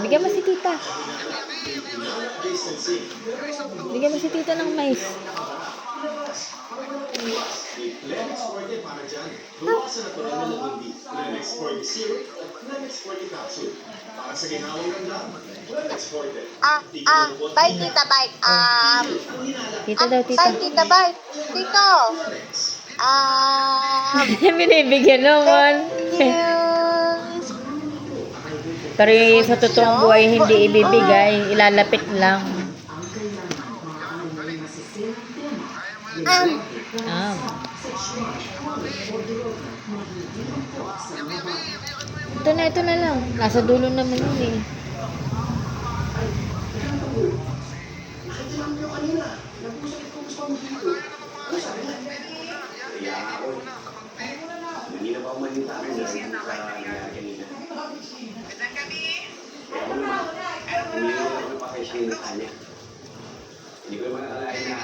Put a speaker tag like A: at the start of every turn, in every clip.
A: Bigyan mo si tita. Bigyan mo si tita ng mais.
B: Bye, tita, bye.
A: Tita daw, tita.
B: Bye, tita, bye. Tito.
A: Binibigyan naman. Pero sa totoong buhay, hindi ibibigay. Ilalapit lang. Ito na lang. Nasa dulo naman yun eh.
C: Hindi na pa umanin sa akin dahil sa nangyari kanina. Hindi na ako napakasya yung kanya. Hindi ko naman nakalain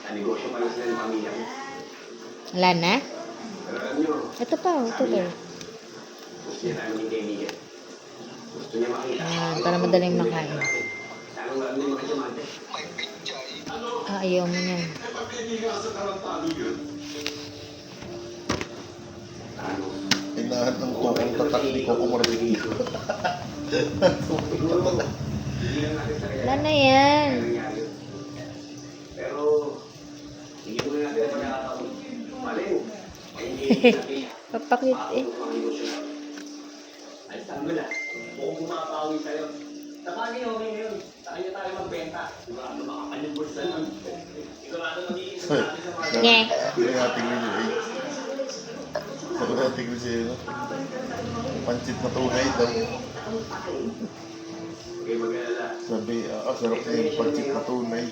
C: na negosyo pa lang sila ng pamilya ko.
A: Wala na?
C: Pero alam nyo,
A: Ito pa.
C: gusto niya tayo maging kaibigan. Gusto niya makita.
A: Para madaling makain.
C: Sana wala na yung makasyamante.
A: Ayaw mo niyan.
D: Inahan ng tukong tatak ni Coco Marvin.
A: Wala na yan.
C: Pero, hindi mo na natin nakakataon. Malin.
A: Papakit eh.
C: Ay, tanggala. Kung bumapawi sa'yo. Saka niyo, ngayon. Saan niyo tayo magbenta? Sigurado makakalimbos na lang. Sigurado magiging sabi sa mga...
A: Nye.
D: Nating mo yun. Nating mo siya. Pancit na tunay daw.
C: Okay, mag-alala.
D: Sabi, sarap na yung pancit na tunay.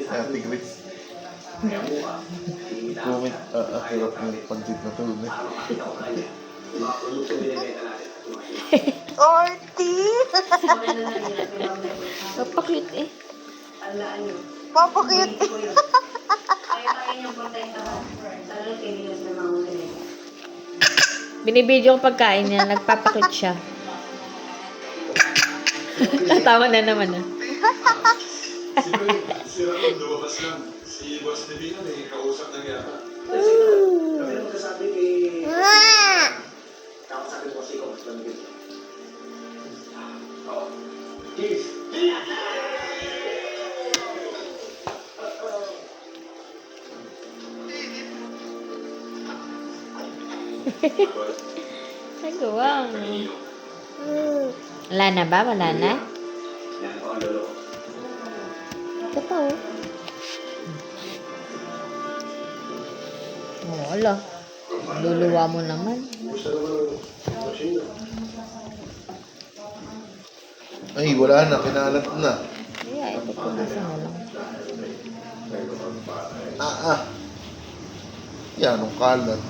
D: Ate Chris. Comment, sarap na yung pancit na tunay.
B: Orti.
A: Papakit eh.
B: Papakit.
A: Binibidyo ko pagkain niya. Nagpapakit siya. Tatawa na naman ah.
E: Si Ramon lumabas lang. Si Boss Divino may kausap na niya.
C: Kami na magkasabi kay... Kausapin ko si Coach Lamigil. Oo. Cheers!
A: Ay, gawang. Wala na ba? Wala na?
C: Yan po ang lolo.
A: Ito pa oh. Oh, ala. Luluwa mo naman.
D: Ay, wala na. Kinalat na.
A: Kaya ito po nasa mo lang.
D: Yan, ang kalat.